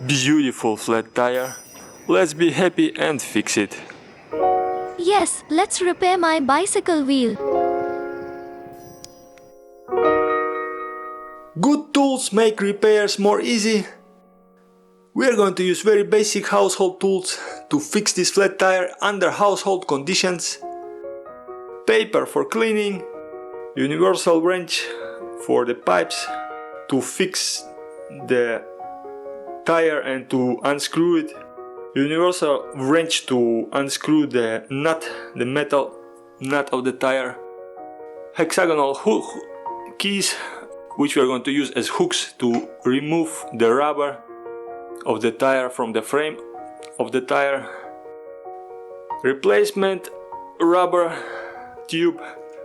Beautiful flat tire. Let's be happy and fix it. Yes, let's repair my bicycle wheel. Good tools make repairs more easy. We are going to use very basic household tools to fix this flat tire under household conditions. Paper for cleaning, universal wrench for the pipes to fix the tire and to unscrew it, universal wrench to unscrew the nut, the metal nut of the tire, hexagonal hook keys which we are going to use as hooks to remove the rubber of the tire from the frame of the tire, replacement rubber tube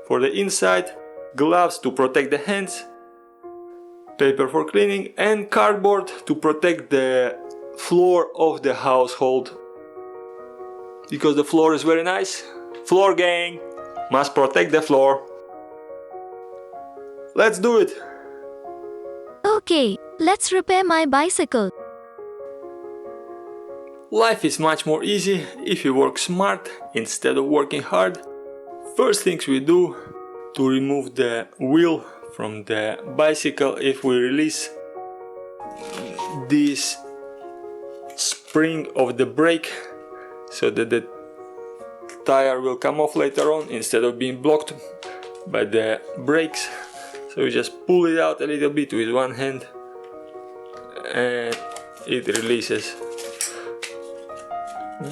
for the inside, gloves to protect the hands, paper for cleaning, and cardboard to protect the floor of the household, because the floor is very nice. Floor gang must protect the floor. Let's do it. Okay, let's repair my bicycle. Life is much more easy if you work smart instead of working hard. First things we do to remove the wheel from the bicycle, if we release this spring of the brake so that the tire will come off later on instead of being blocked by the brakes. So we just pull it out a little bit with one hand and it releases.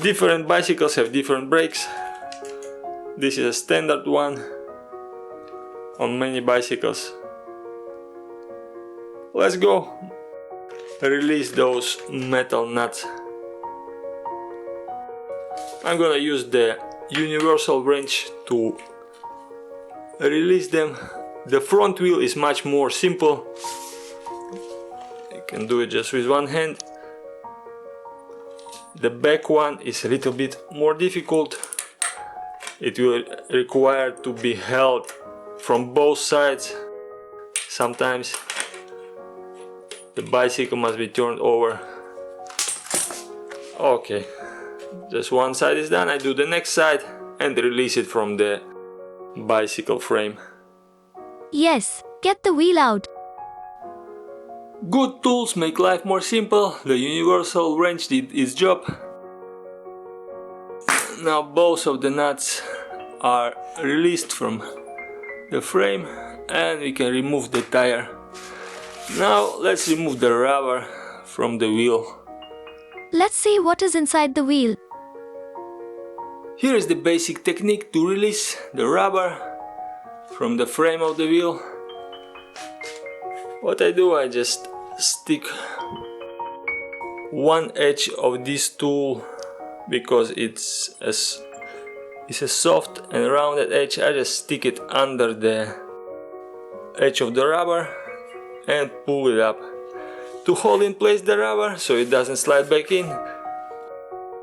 Different bicycles have different brakes. This is a standard one on many bicycles. Let's go. Release those metal nuts. I'm gonna use the universal wrench to release them. The front wheel is much more simple. You can do it just with one hand. The back one is a little bit more difficult. It will require to be held from both sides. Sometimes the bicycle must be turned over. Okay, just one side is done. I do the next side and release it from the bicycle frame. Yes, get the wheel out. Good tools make life more simple. The universal wrench did its job. Now both of the nuts are released from the frame and we can remove the tire. Now let's remove the rubber from the wheel. Let's see what is inside the wheel. Here is the basic technique to release the rubber from the frame of the wheel. What I do, I just stick one edge of this tool, because it's a soft and rounded edge. I just stick it under the edge of the rubber and pull it up. To hold in place the rubber so it doesn't slide back in,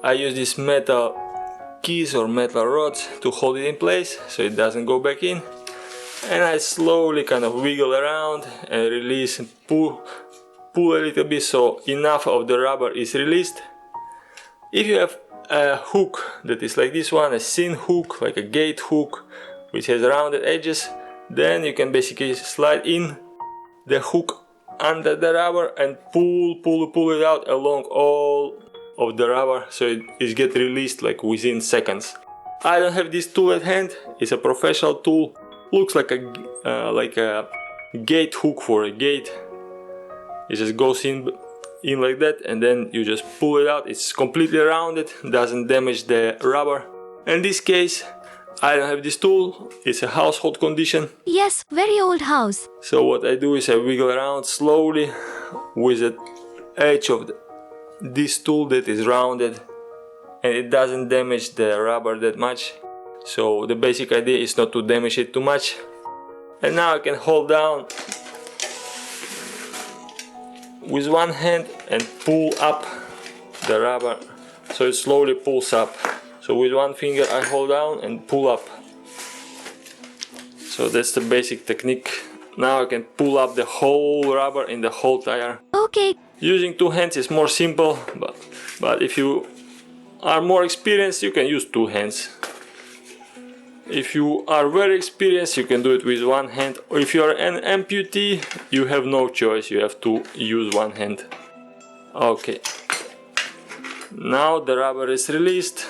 I use these metal keys or metal rods to hold it in place so it doesn't go back in. And I slowly kind of wiggle around and release and pull a little bit so enough of the rubber is released. If you have a hook that is like this one, a thin hook, like a gate hook, which has rounded edges, then you can basically slide in the hook under the rubber and pull it out along all of the rubber so it gets released like within seconds. I don't have this tool at hand. It's a professional tool. Looks like a gate hook for a gate. It just goes in like that and then you just pull it out. It's completely rounded, doesn't damage the rubber. In this case, I don't have this tool. It's a household condition. Yes, very old house. So what I do is I wiggle around slowly with the edge of this tool that is rounded, and it doesn't damage the rubber that much. So the basic idea is not to damage it too much. And now I can hold down with one hand and pull up the rubber so it slowly pulls up. So with one finger I hold down and pull up. So that's the basic technique. Now I can pull up the whole rubber in the whole tire. Okay. Using two hands is more simple, but if you are more experienced, you can use two hands. If you are very experienced, you can do it with one hand, or if you are an amputee, you have no choice, you have to use one hand. Okay, now the rubber is released,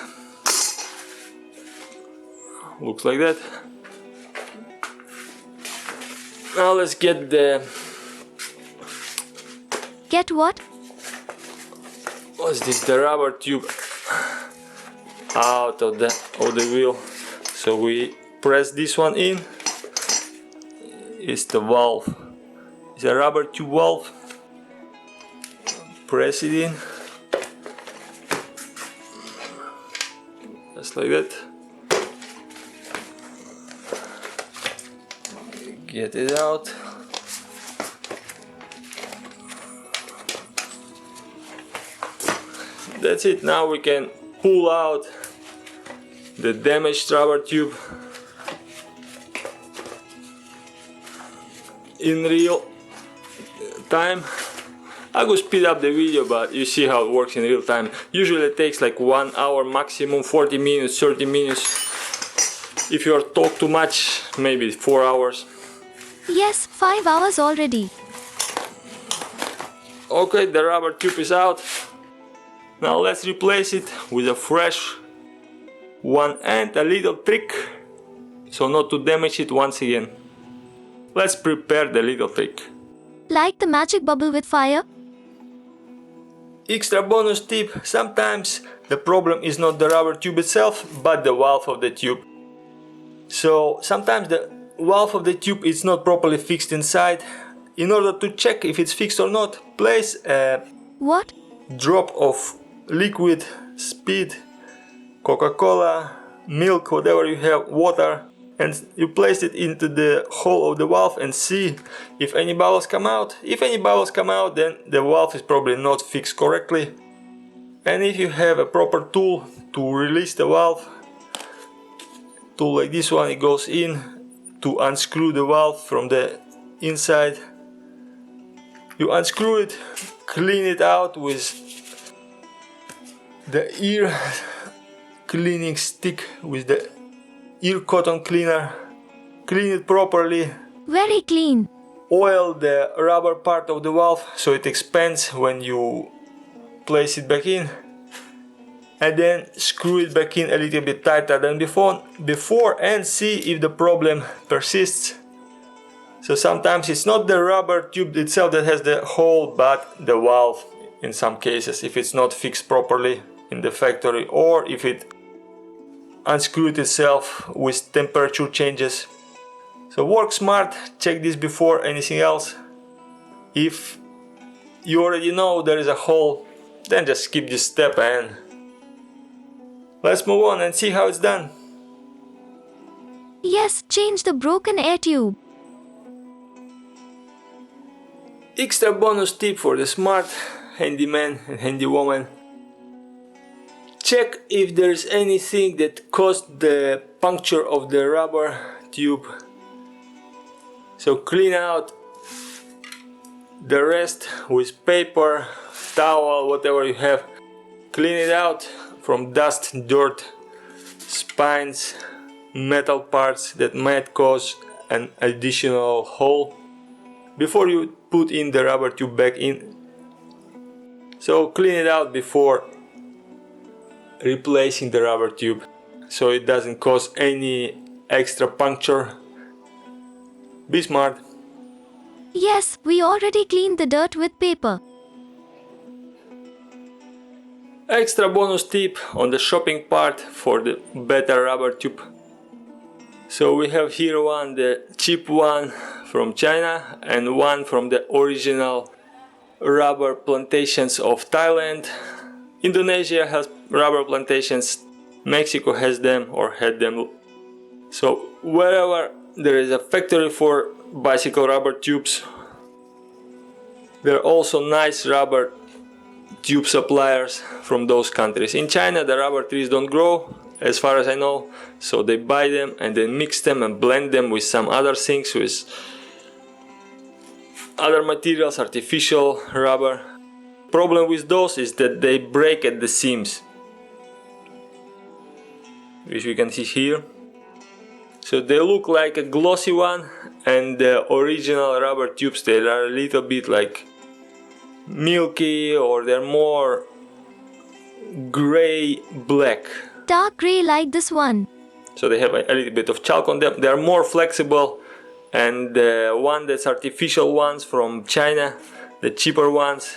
looks like that. Now let's get the... Get what? What's this? The rubber tube out of the wheel. So we press this one in. It's the valve. It's a rubber tube valve. Press it in. Just like that. Get it out. That's it. Now we can pull out the damaged rubber tube in real time. I could speed up the video, but you see how it works in real time. Usually it takes like 1 hour maximum, 40 minutes, 30 minutes. If you are talk too much, maybe 4 hours. Yes, 5 hours already. Okay, the rubber tube is out. Now let's replace it with a fresh one and a little trick, so not to damage it once again. Let's prepare the little trick. Like the magic bubble with fire? Extra bonus tip: sometimes the problem is not the rubber tube itself, but the valve of the tube. So sometimes the valve of the tube is not properly fixed inside. In order to check if it's fixed or not, place a What? drop of liquid, speed, Coca-Cola, milk, whatever you have, water, and you place it into the hole of the valve and see if any bubbles come out. If any bubbles come out, then the valve is probably not fixed correctly. And if you have a proper tool to release the valve, tool like this one, it goes in to unscrew the valve from the inside. You unscrew it, clean it out with the ear cleaning stick, with the ear cotton cleaner. Clean it properly. Very clean. Oil the rubber part of the valve so it expands when you place it back in. And then screw it back in a little bit tighter than before and see if the problem persists. So sometimes it's not the rubber tube itself that has the hole, but the valve in some cases, if it's not fixed properly in the factory, or if it unscrewed itself with temperature changes. So work smart, check this before anything else. If you already know there is a hole, then just skip this step and let's move on and see how it's done. Yes, change the broken air tube. Extra bonus tip for the smart handyman and handywoman: check if there's anything that caused the puncture of the rubber tube. So clean out the rest with paper, towel, whatever you have. Clean it out from dust, dirt, spines, metal parts that might cause an additional hole before you put in the rubber tube back in. So clean it out before replacing the rubber tube so it doesn't cause any extra puncture. Be smart. Yes, we already cleaned the dirt with paper. Extra bonus tip on the shopping part for the better rubber tube. So we have here one, the cheap one from China, and one from the original rubber plantations of Thailand. Indonesia has rubber plantations, Mexico has them or had them. So wherever there is a factory for bicycle rubber tubes, there are also nice rubber tube suppliers from those countries. In China the rubber trees don't grow, as far as I know, so they buy them and then mix them and blend them with some other things, with other materials, artificial rubber. Problem with those is that they break at the seams, which we can see here. So they look like a glossy one, and the original rubber tubes, they are a little bit like milky, or they're more gray black. Dark gray like this one. So they have a little bit of chalk on them. They are more flexible, and the one that's artificial ones from China, the cheaper ones,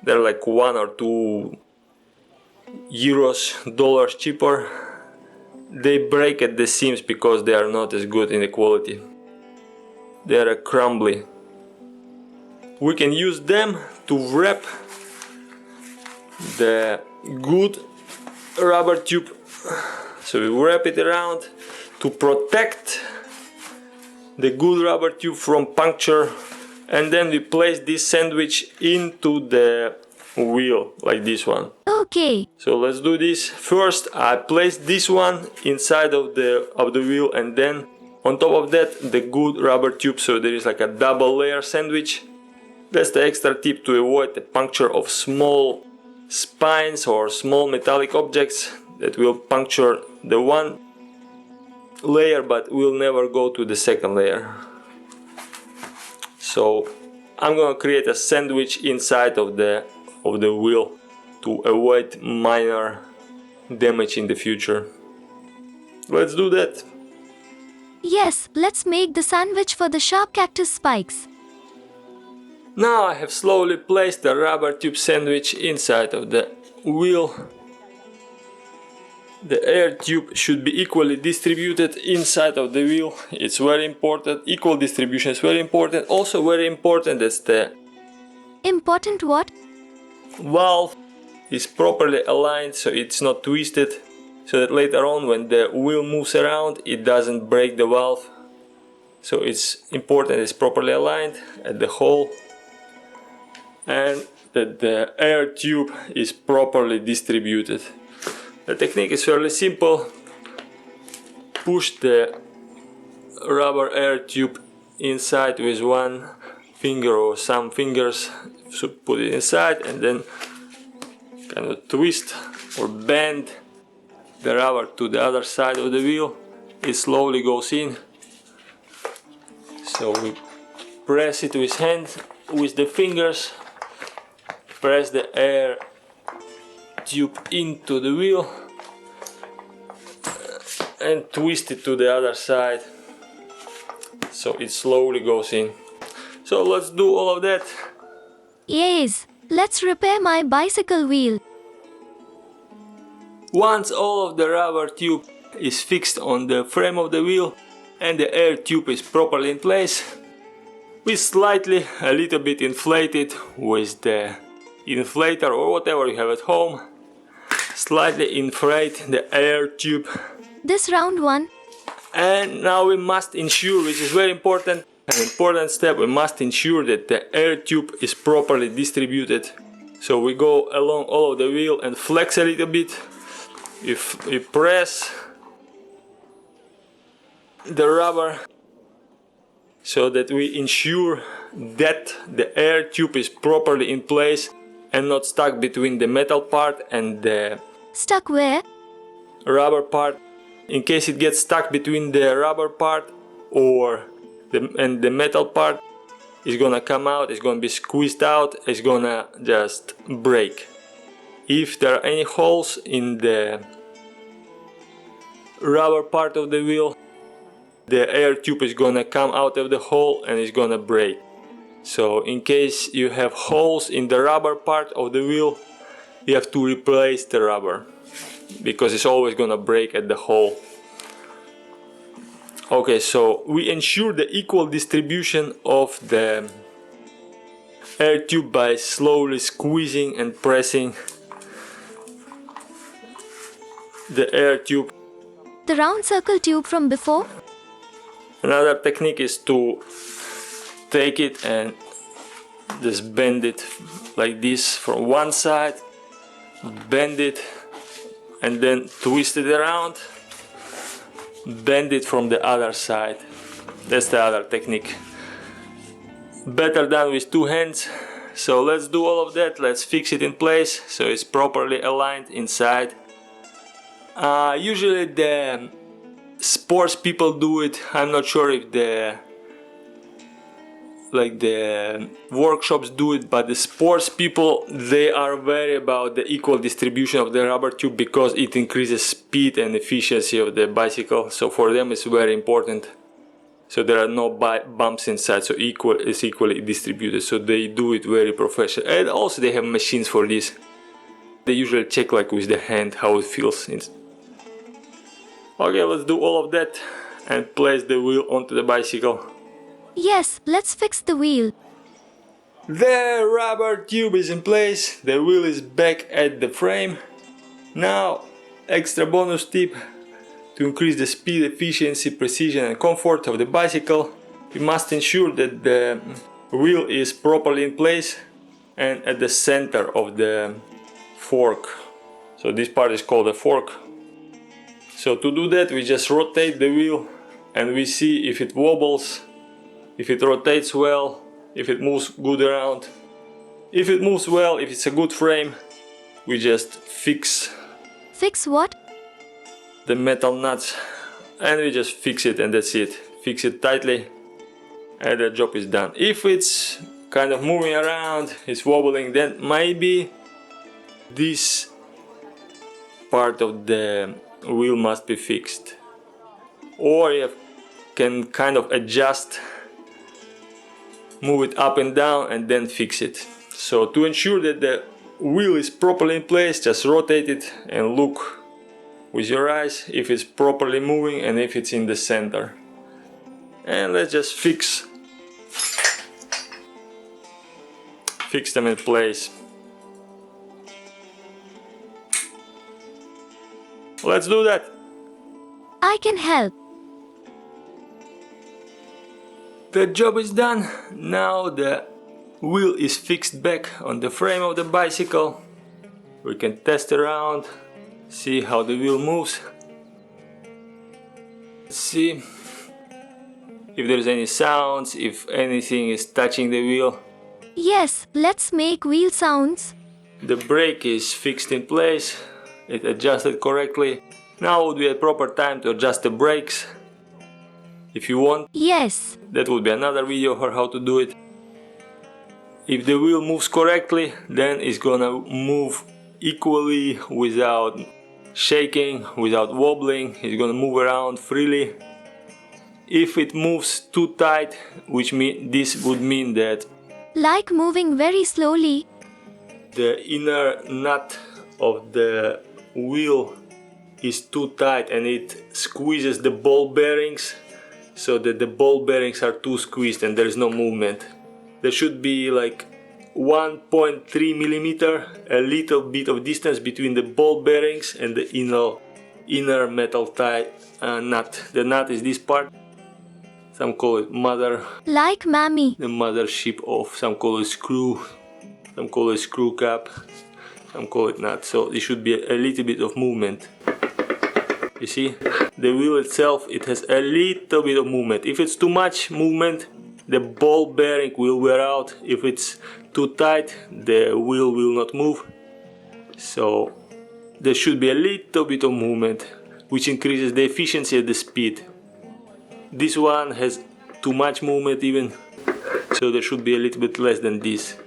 they're like €1 or €2 dollars cheaper. They break at the seams because they are not as good in the quality. They are crumbly. We can use them to wrap the good rubber tube. So we wrap it around to protect the good rubber tube from puncture, and then we place this sandwich into the wheel like this one. Okay. So let's do this. First I place this one inside of the wheel, and then on top of that the good rubber tube, so there is like a double layer sandwich. That's the extra tip to avoid the puncture of small spines or small metallic objects that will puncture the one layer but will never go to the second layer. So I'm gonna create a sandwich inside of the wheel to avoid minor damage in the future. Let's do that. Yes, let's make the sandwich for the sharp cactus spikes. Now I have slowly placed the rubber tube sandwich inside of the wheel. The air tube should be equally distributed inside of the wheel. It's very important. Equal distribution is very important. Also very important is the Important what? valve is properly aligned, so it's not twisted, so that later on when the wheel moves around it doesn't break the valve. So it's important it's properly aligned at the hole, and that the air tube is properly distributed. The technique is fairly simple. Push the rubber air tube inside with one finger or some fingers, so put it inside, and then kind of twist or bend the rubber to the other side of the wheel. It slowly goes in. So we press it with hands, with the fingers, press the air tube into the wheel and twist it to the other side, so it slowly goes in. So let's do all of that. Yes, let's repair my bicycle wheel. Once all of the rubber tube is fixed on the frame of the wheel and the air tube is properly in place, we slightly a little bit inflate it with the inflator or whatever you have at home. Slightly inflate the air tube, This round one. and now we must ensure, which is very important, an important step, we must ensure that the air tube is properly distributed. So we go along all of the wheel and flex a little bit. If we press the rubber so that we ensure that the air tube is properly in place and not stuck between the metal part and the Stuck where? rubber part. In case it gets stuck between the rubber part or the metal part, it's gonna come out, it's gonna be squeezed out, it's gonna just break. If there are any holes in the rubber part of the wheel, the air tube is gonna come out of the hole and it's gonna break. So in case you have holes in the rubber part of the wheel, you have to replace the rubber, because it's always gonna break at the hole. Okay, so we ensure the equal distribution of the air tube by slowly squeezing and pressing the air tube. The round circle tube from before? Another technique is to take it and just bend it like this from one side, bend it and then twist it around, bend it from the other side. That's the other technique. better done with two hands. So let's do all of that. Let's fix it in place so it's properly aligned inside. Usually the sports people do it. I'm not sure if the workshops do it, but the sports people, they are very about the equal distribution of the rubber tube because it increases speed and efficiency of the bicycle. So for them it's very important. So there are no bumps inside, so it's equally distributed. So they do it very professional, and also they have machines for this. They usually check like with the hand how it feels. Okay, let's do all of that and place the wheel onto the bicycle. Yes, let's fix the wheel. The rubber tube is in place, the wheel is back at the frame. Now, extra bonus tip to increase the speed, efficiency, precision and comfort of the bicycle. You must ensure that the wheel is properly in place and at the center of the fork. So this part is called a fork. So to do that we just rotate the wheel and we see if it wobbles, if it rotates well, if it moves good around. If it moves well, if it's a good frame, we just fix. Fix what? The metal nuts, and we just fix it and that's it. Fix it tightly and the job is done. If it's kind of moving around, it's wobbling, then maybe this part of the wheel must be fixed. Or you can kind of adjust, move it up and down and then fix it. So to ensure that the wheel is properly in place, just rotate it and look with your eyes if it's properly moving and if it's in the center. And let's just fix them in place. Let's do that. I can help. The job is done. Now the wheel is fixed back on the frame of the bicycle. We can test around, see how the wheel moves. See if there's any sounds, if anything is touching the wheel. Yes, let's make wheel sounds. The brake is fixed in place, it adjusted correctly. Now would be a proper time to adjust the brakes. If you want, Yes. that would be another video for how to do it. If the wheel moves correctly, then it's gonna move equally without shaking, without wobbling. It's gonna move around freely. If it moves too tight, this would mean that Like moving very slowly. the inner nut of the wheel is too tight and it squeezes the ball bearings, so that the ball bearings are too squeezed and there is no movement. There should be like 1.3 millimeter, a little bit of distance between the ball bearings and the inner metal nut. The nut is this part. Some call it mother. Like mommy. The mothership of, some call it screw, some call it screw cap, some call it nut. So there should be a little bit of movement. You see, the wheel itself, it has a little bit of movement. If it's too much movement, the ball bearing will wear out. If it's too tight, the wheel will not move. So there should be a little bit of movement, which increases the efficiency and the speed. This one has too much movement even, so there should be a little bit less than this.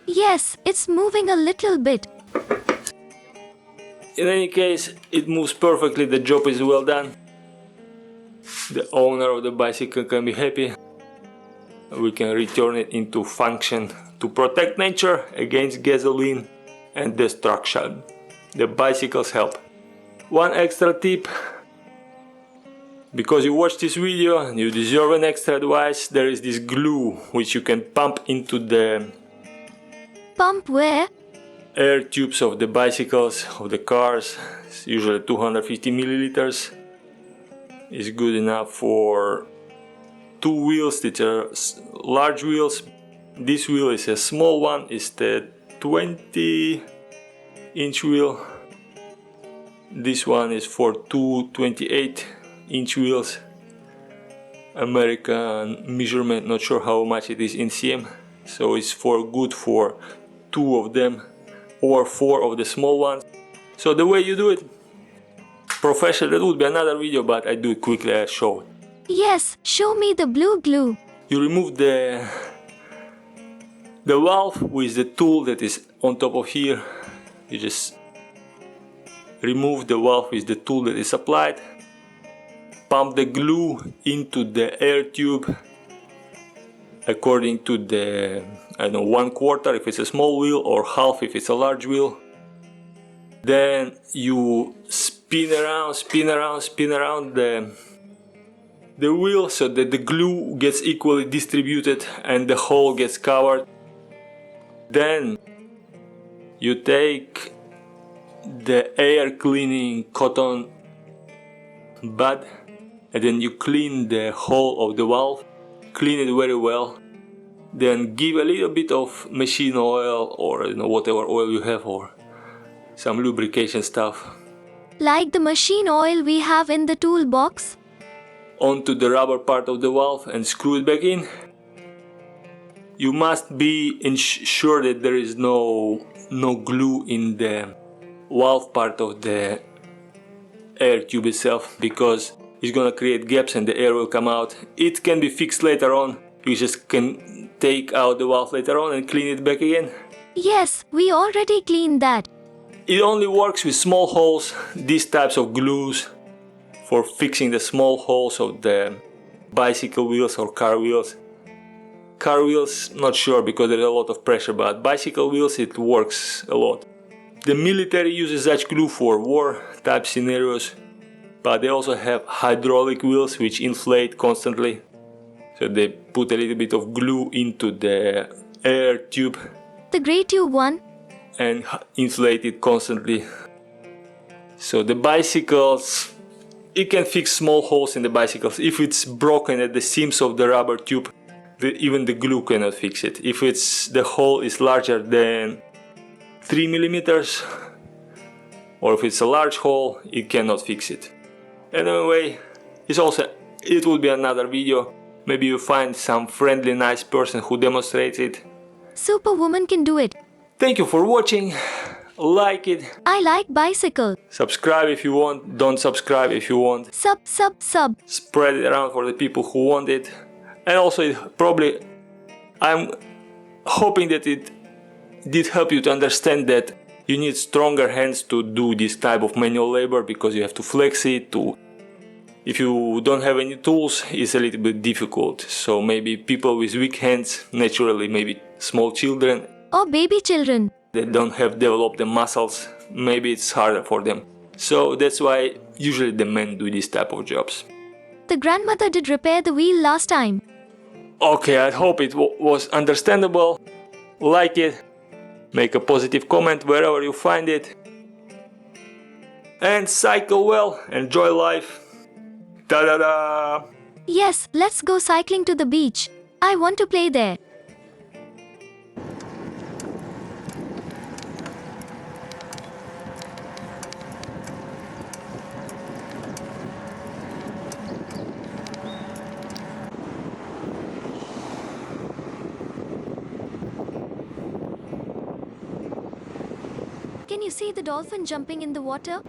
Yes, it's moving a little bit. In any case, it moves perfectly, the job is well done. The owner of the bicycle can be happy. We can return it into function to protect nature against gasoline and destruction. The bicycles help. One extra tip. Because you watched this video and you deserve an extra advice, there is this glue which you can pump into the Pump where? air tubes of the bicycles, of the cars. It's usually 250 milliliters. It's good enough for two wheels, which are large wheels. This wheel is a small one, it's the 20-inch wheel. This one is for two 28-inch wheels. American measurement, not sure how much it is in cm, so it's good for 2 of them or 4 of the small ones. So the way you do it, professional, that would be another video, but I do it quickly, I show it. Yes, show me the blue glue. You remove the valve with the tool that is on top of here. You just remove the valve with the tool that is applied. Pump the glue into the air tube according to the, I don't know, 1/4 if it's a small wheel or half if it's a large wheel. Then you spin around the wheel so that the glue gets equally distributed and the hole gets covered. Then you take the air cleaning cotton bud and then you clean the hole of the valve, clean it very well, then give a little bit of machine oil or whatever oil you have or some lubrication stuff Like the machine oil we have in the toolbox. onto the rubber part of the valve and screw it back in. You must be sure that there is no glue in the valve part of the air tube itself, because it's gonna create gaps and the air will come out. It can be fixed later on. You just can take out the valve later on and clean it back again. Yes, we already cleaned that. It only works with small holes, these types of glues for fixing the small holes of the bicycle wheels or car wheels. Car wheels, not sure because there's a lot of pressure, but bicycle wheels it works a lot. The military uses such glue for war type scenarios, but they also have hydraulic wheels which inflate constantly. So they put a little bit of glue into the air tube The gray tube one. and inflate it constantly. So the bicycles, it can fix small holes in the bicycles. If it's broken at the seams of the rubber tube, even the glue cannot fix it. If the hole is larger than 3 millimeters, or if it's a large hole, it cannot fix it. Anyway, it will be another video. Maybe you find some friendly, nice person who demonstrates it. Superwoman can do it. Thank you for watching. Like it. I like bicycle. Subscribe if you want. Don't subscribe if you want. Sub. Spread it around for the people who want it. And also, I'm hoping that it did help you to understand that you need stronger hands to do this type of manual labor, because you have to flex it. If you don't have any tools, it's a little bit difficult. So maybe people with weak hands, naturally, maybe small children, Or baby children. they don't have developed the muscles, maybe it's harder for them. So that's why usually the men do this type of jobs. The grandmother did repair the wheel last time. Okay, I hope it was understandable. Like it, make a positive comment wherever you find it, and cycle well, enjoy life. Ta-da-da! Yes, let's go cycling to the beach. I want to play there. Can you see the dolphin jumping in the water?